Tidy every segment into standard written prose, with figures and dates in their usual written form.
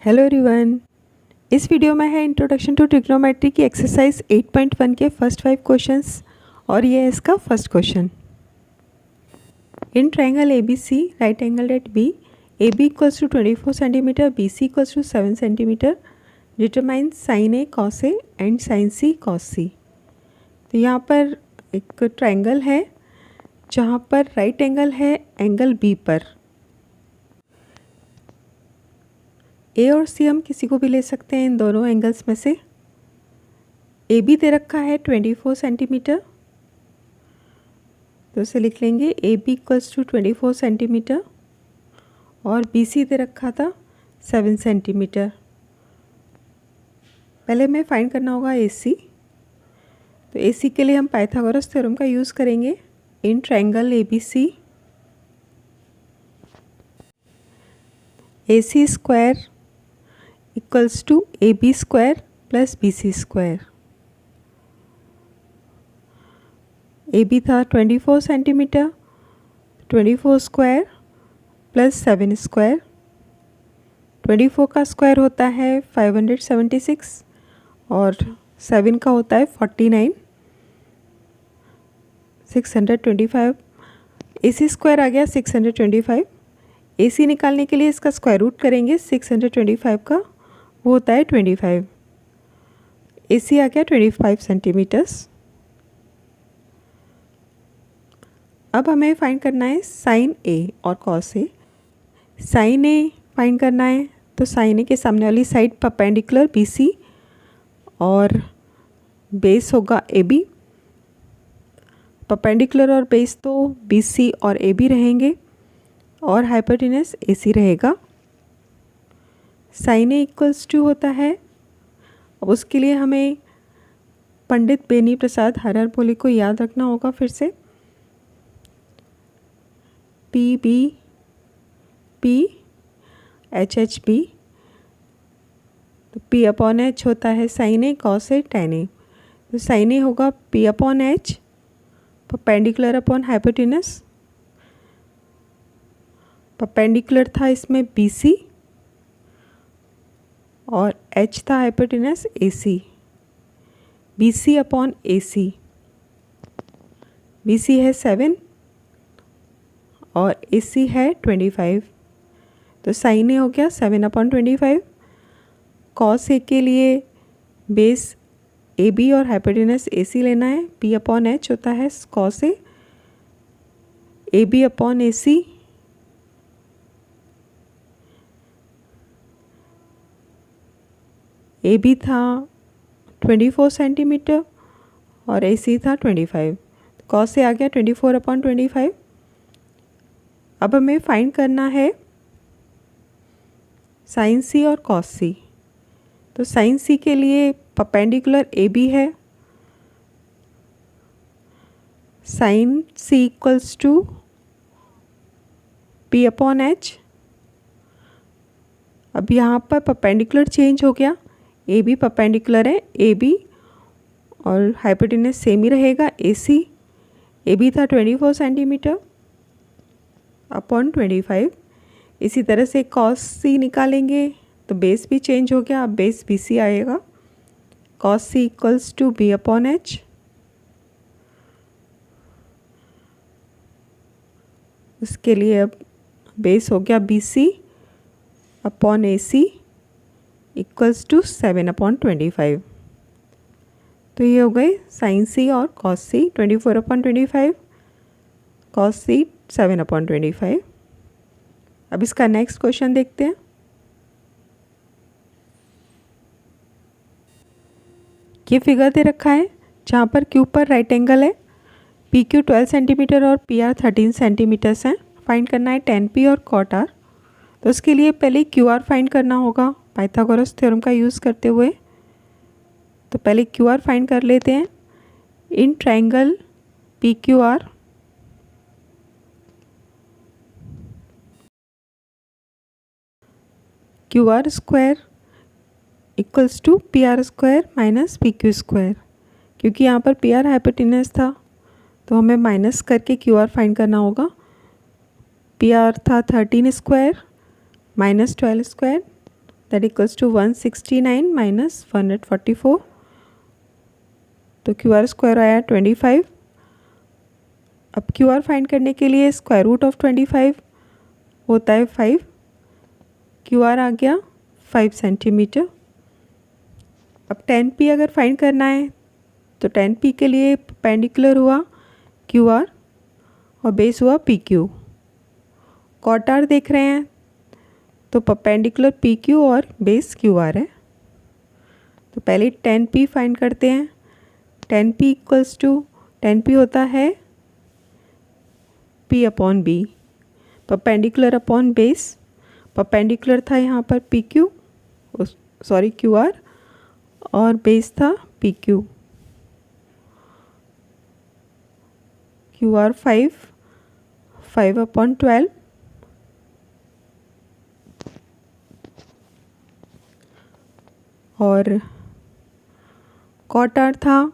Hello everyone. इस video में है इंट्रोडक्शन टू ट्रिग्नोमेट्री की एक्सरसाइज 8.1 के फर्स्ट 5 क्वेश्चंस और ये है इसका first question. In triangle A B C right angle at B A B equals to 24 centimetre B C equals to 7 centimetre determine sine A cos A and sine C cos C. तो यहाँ पर एक triangle है जहाँ पर right angle है angle B पर। A और सी हम किसी को भी ले सकते हैं इन दोनों एंगल्स में से। ए बी दे रखा है 24 सेंटीमीटर, तो उसे लिख लेंगे A B equals to 24 centimetre और बी सी दे रखा था 7 सेंटीमीटर। पहले हमें फाइंड करना होगा ए सी। तो ए सी के लिए हम पाइथागोरस थ्योरम का यूज़ करेंगे। In triangle A B C A C square equals to A B square plus B C square. A B था 24 सेंटीमीटर, 24 स्क्वायर प्लस 7 स्क्वायर। 24 का स्क्वायर होता है 576 और 7 का होता है 49, 625। ए सी स्क्वायर आ गया 625। ए सी निकालने के लिए इसका स्क्वायर रूट करेंगे 625 का, वो होता है 25। ए सी आ गया 25 सेंटीमीटर्स। अब हमें फाइंड करना है साइन ए और cos A. Sine A find करना है तो साइन ए के सामने वाली साइड परपेंडिकुलर बी सी और बेस होगा ए बी। परपेंडिकुलर और बेस तो बी सी और ए बी रहेंगे और हाइपोटेनस ए सी रहेगा। साइन ए इक्वल्स टू होता है, अब उसके लिए हमें पंडित बेनी प्रसाद हायरबोलिक को याद रखना होगा फिर से। P B P H H B, तो पी अपॉन एच होता है sine A cos A tan A. तो साइन ए होगा P upon H perpendicular upon hypotenuse. Perpendicular था इसमें बी सी और एच था hypotenuse A C. B C upon A C, B C है 7 और ए सी है 25। तो साइन ए हो गया 7 अपॉन 25। कॉस ए के लिए बेस ए बी और हाइपोटेनस ए सी लेना है। पी अपॉन एच होता है cos A B upon A C. A B था 24 सेंटीमीटर और ए सी था 25। कॉस ए आ गया 24 अपॉन 25। अब हमें फाइंड करना है साइन सी और कॉस सी। तो साइन सी के लिए परपेंडिकुलर ए बी है। Sine C equals to P upon H. अब यहाँ पर परपेंडिकुलर चेंज हो गया, ए बी परपेंडिकुलर है ए बी और हाइपोटेनस सेम ही रहेगा ए सी। ए बी था 24 सेंटीमीटर अपॉन 25। इसी तरह से कॉस सी निकालेंगे तो बेस भी चेंज हो गया, अब बेस बी सी आएगा। Cos C equals to B upon H. उसके लिए अब बेस हो गया B C upon A C equals to 7 upon 25। तो ये हो गए साइन सी और cos C 24 upon 25, cos C 7 upon 25। अब इसका नेक्स्ट क्वेश्चन देखते हैं। ये फिगर दे रखा है जहाँ पर क्यू पर राइट एंगल है, पी क्यू 12 सेंटीमीटर और पी आर 13 सेंटीमीटर्स हैं। फाइंड करना है टेन पी और कॉट आर। तो उसके लिए पहले क्यू आर फाइंड करना होगा पाइथागोरस थ्योरम का यूज़ करते हुए। तो पहले क्यू आर फाइंड कर लेते हैं। In triangle P Q R Q R square equals to P R square minus P Q square. क्योंकि यहाँ पर पी आर हाइपोटेनस था तो हमें माइनस करके क्यू आर फाइंड करना होगा। पी आर था 13 square minus 12 square that equals to 169 minus 144, तो क्यू आर स्क्वायर आया 25। अब क्यू आर फाइंड करने के लिए स्क्वायर रूट ऑफ 25 होता है 5, क्यू आर आ गया 5 सेंटीमीटर। अब 10p अगर फाइंड करना है तो 10p के लिए परपेंडिकुलर हुआ क्यू आर और बेस हुआ पी क्यू। कॉट आर देख रहे हैं तो परपेंडिकुलर पी क्यू और बेस क्यू आर है। तो पहले 10p फाइंड करते हैं। 10p इक्वल्स टू 10p होता है p upon b, perpendicular upon base. Perpendicular था यहाँ पर P Q, sorry Q R, और बेस था P Q. Q R 5 upon 12, और कॉट आर था,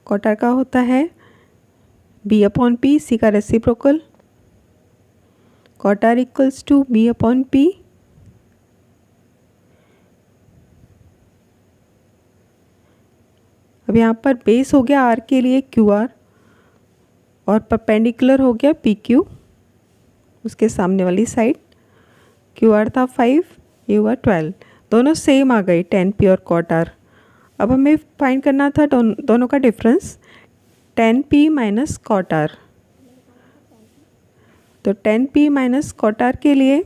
कॉट आर का होता है b अपॉन पी, सी का reciprocal. Cot R equals to b upon P. अब यहाँ पर बेस हो गया r के लिए क्यू आर और परपेंडिकुलर हो गया पी क्यू, उसके सामने वाली साइड। क्यू आर था 5, ये हुआ 12, दोनों सेम आ गई 10p और कॉट आर। अब हमें फाइंड करना था दोनों का difference, 10p minus cot R. तो 10p माइनस कॉट आर के लिए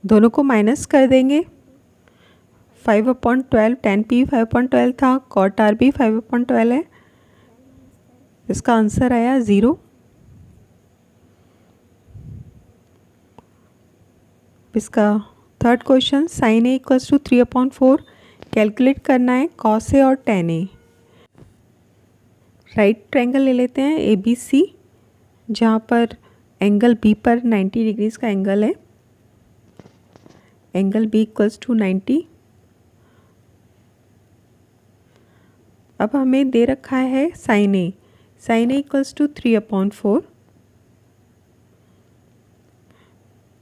दोनों को माइनस कर देंगे। 5/12, 10p 5/12 था, कॉट आर भी 5/12 है। इसका आंसर आया 0। इसका third question, sine A equals to 3/4, calculate करना है कॉस ए और टेन ए। राइट ट्रायंगल ले लेते हैं ए बी सी, जहाँ पर एंगल बी पर 90 डिग्रीज का एंगल है। Angle B equals to 90। अब हमें दे रखा है sine A, sine A equals to 3/4।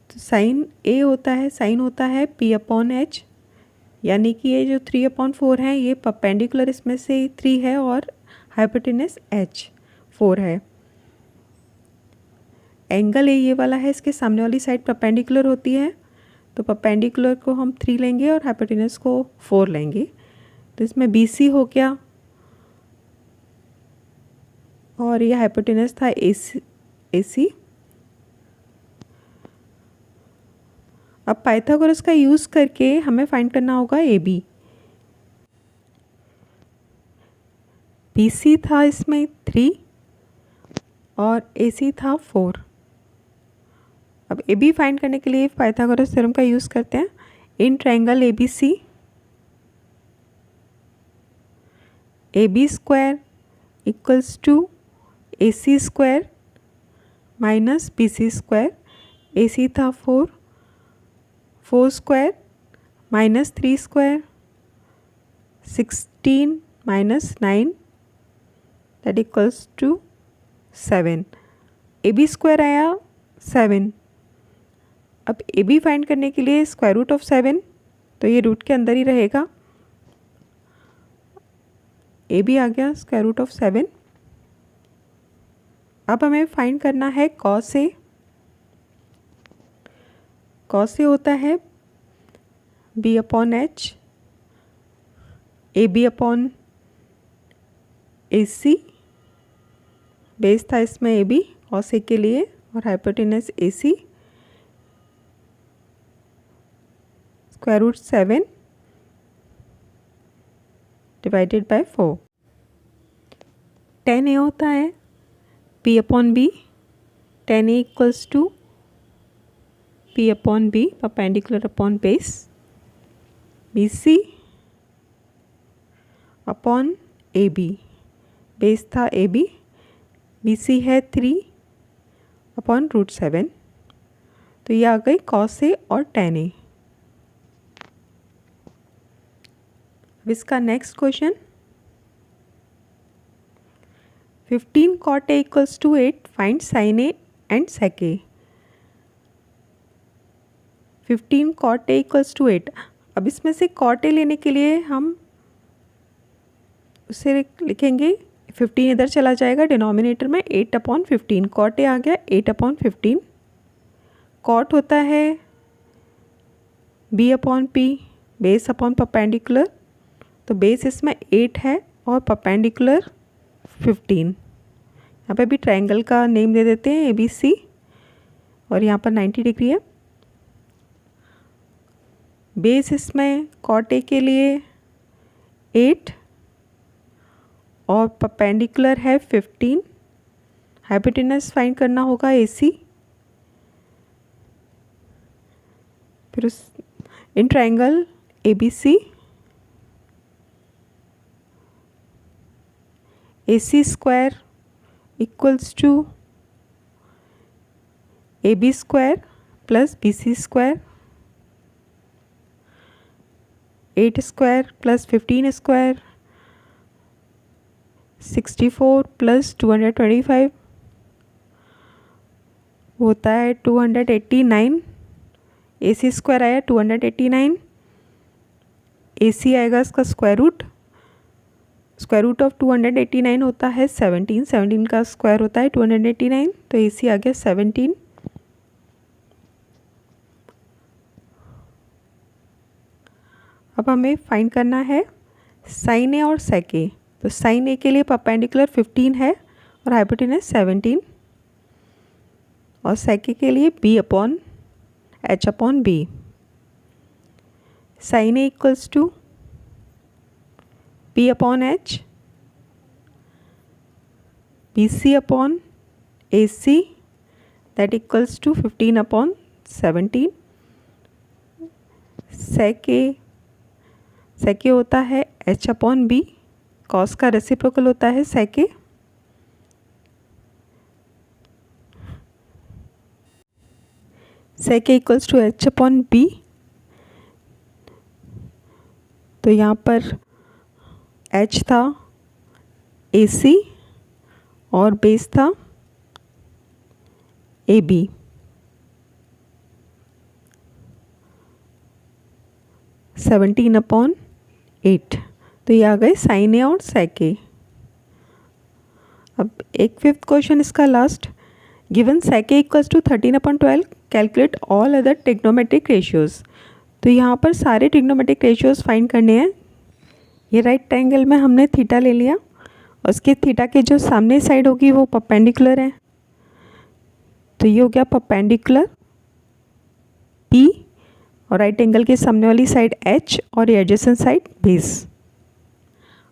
तो साइन ए होता है, साइन होता है p अपॉन एच, यानी कि ये जो 3/4 है ये परपेंडिकुलर इसमें से 3 है और हाइपोटेनस h 4 है। एंगल ए ये वाला है, इसके सामने वाली साइड परपेंडिकुलर होती है, तो परपेंडिकुलर को हम 3 लेंगे और हाइपोटेनस को 4 लेंगे। तो इसमें बी सी हो गया और ये हाइपोटेनस था ए सी। अब पाइथागोरस का यूज़ करके हमें फाइंड करना होगा ए बी। बी सी था इसमें 3 और ए सी था 4। अब ए बी फाइंड करने के लिए पाइथागोरस थ्योरम का यूज़ करते हैं। In triangle A B C, A B square equals to A C square minus B C square. A C था 4 square minus 3 square, 16 minus 9 that equals to 7। A B square आया 7। अब A B find करने के लिए square root of 7, तो ये root के अंदर ही रहेगा। ए बी आ गया स्क्वायर रूट ऑफ 7। अब हमें फाइंड करना है कॉस ए। कॉस ए होता है B upon H, A B upon A C. Base था इसमें ए बी कॉस ए के लिए और hypotenuse A C. Square root 7 divided by 4। Tan A होता है P upon B, tan A equals to P upon B, perpendicular upon base, B C upon A B. Base था A B, B C है 3 upon root 7। तो ये आ गई cos A और ten A. अब इसका next question, 15 cot a equals to 8, find sine A and sec A. 15 cot A equals to 8। अब इसमें से cot A लेने के लिए हम उसे लिखेंगे 15 इधर चला जाएगा डिनोमिनेटर में, 8/15 cot A आ गया 8/15। cot होता है B/P बेस अपॉन परपेंडिकुलर, तो बेस इसमें 8 है और परपेंडिकुलर 15। यहाँ पे भी ट्रायंगल का नेम दे देते हैं ABC और यहाँ पर 90 डिग्री है। बेस इसमें cot A के लिए 8 और परपेंडिकुलर है 15। हाइपोटेनस फाइंड करना होगा AC। फिर उस in triangle ABC AC square equals to AB square plus BC square, 8 square plus 15 square 64 plus 225 होता है 289। AC स्क्वायर आया 289, AC आएगा इसका स्क्वायर रूट ऑफ 289 होता है 17, 17 का स्क्वायर होता है 289, तो AC आ गया 17। अब हमें फाइंड करना है साइन A और सेक A। तो साइन A के लिए परपेंडिकुलर 15 है और हाइपोटेनस 17, और सेक A के लिए B/H/B। Sine A equals to B/H BC/AC that equals to 15/17। Sec A होता है H/B, कॉस का रेसिप्रोकल होता है sec A। Sec A equals to H/B, तो यहाँ पर H था AC और बेस था AB। सेवनटीन अपॉन 8, तो ये आ गए साइन A और सेक A। अब एक फिफ्थ क्वेश्चन इसका last, given sec A equals to 13/12 calculate all other trigonometric ratios. तो यहाँ पर सारे ट्रिग्नोमेट्रिक रेशियोज़ फाइंड करने हैं। ये राइट ट्रायंगल में हमने थीटा ले लिया और उसके थीटा के जो सामने साइड होगी वो परपेंडिकुलर है, तो ये हो गया परपेंडिकुलर P, और राइट एंगल के सामने वाली साइड H और ये एडजेसेंट साइड बेस।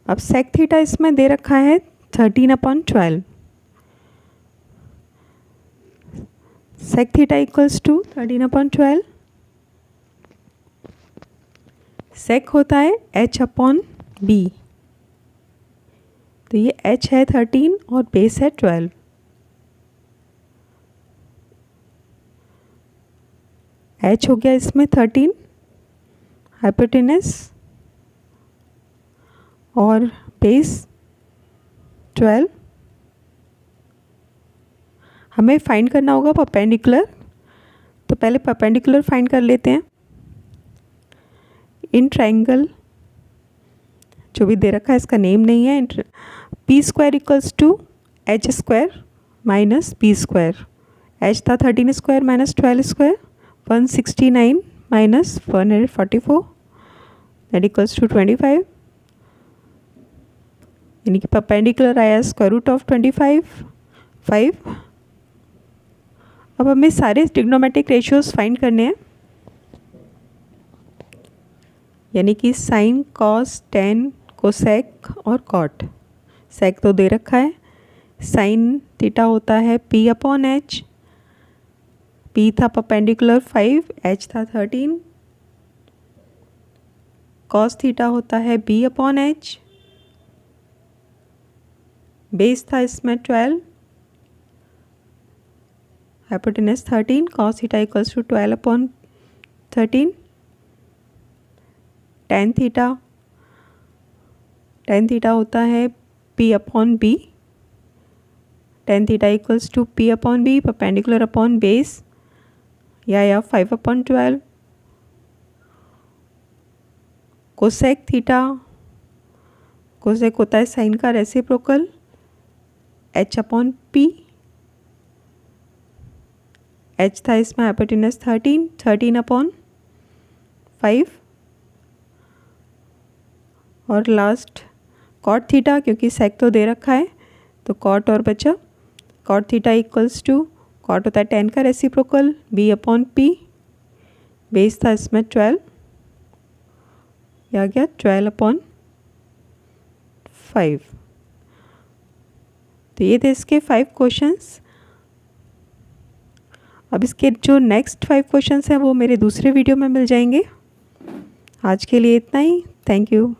अब सेक थीटा इसमें दे रखा है 13/12। Sec theta equals to 13/12। Sec होता है H/B, तो ये H है 13 और बेस है 12। H हो गया इसमें 13 हाइपोटेनस और बेस 12। हमें फाइंड करना होगा परपेंडिकुलर, तो पहले परपेंडिकुलर फाइंड कर लेते हैं। इन ट्रायंगल जो भी दे रखा है इसका नेम नहीं है, P square equals to H square minus B square. H था 13 square minus 12 square, 169 minus 144 that equals to 25, यानी कि परपेंडिकुलर आया स्क्वायर रूट ऑफ 25 5। अब हमें सारे ट्रिग्नोमेट्रिक रेशियोज फाइंड करने हैं, यानी कि साइन, कॉस, टेन, कोसेक और कॉट। सेक तो दे रखा है, साइन थीटा होता है P/H, P था परपेंडिकुलर 5, H था 13। कॉस थीटा होता है B/H, बेस था इसमें 12, hypotenuse 13, cos theta equals to 12/13। Tan theta होता है P/B, tan theta equals to P/B perpendicular upon base, या 5/12। कोसेक थीटा, कोसेक होता है साइन का रेसिप्रोकल, h/p। h था इसमें हाइपोटेनस 13/5। और लास्ट कॉट थीटा, क्योंकि सेक तो दे रखा है तो कॉट और बचा। Cot theta equals to, cot होता है 10 का रेसिप्रोकल, b/p। बेस था इसमें 12, या गया 12/5। तो ये थे इसके 5 क्वेश्चंस। अब इसके जो नेक्स्ट 5 क्वेश्चंस हैं वो मेरे दूसरे वीडियो में मिल जाएंगे। आज के लिए इतना ही। Thank you.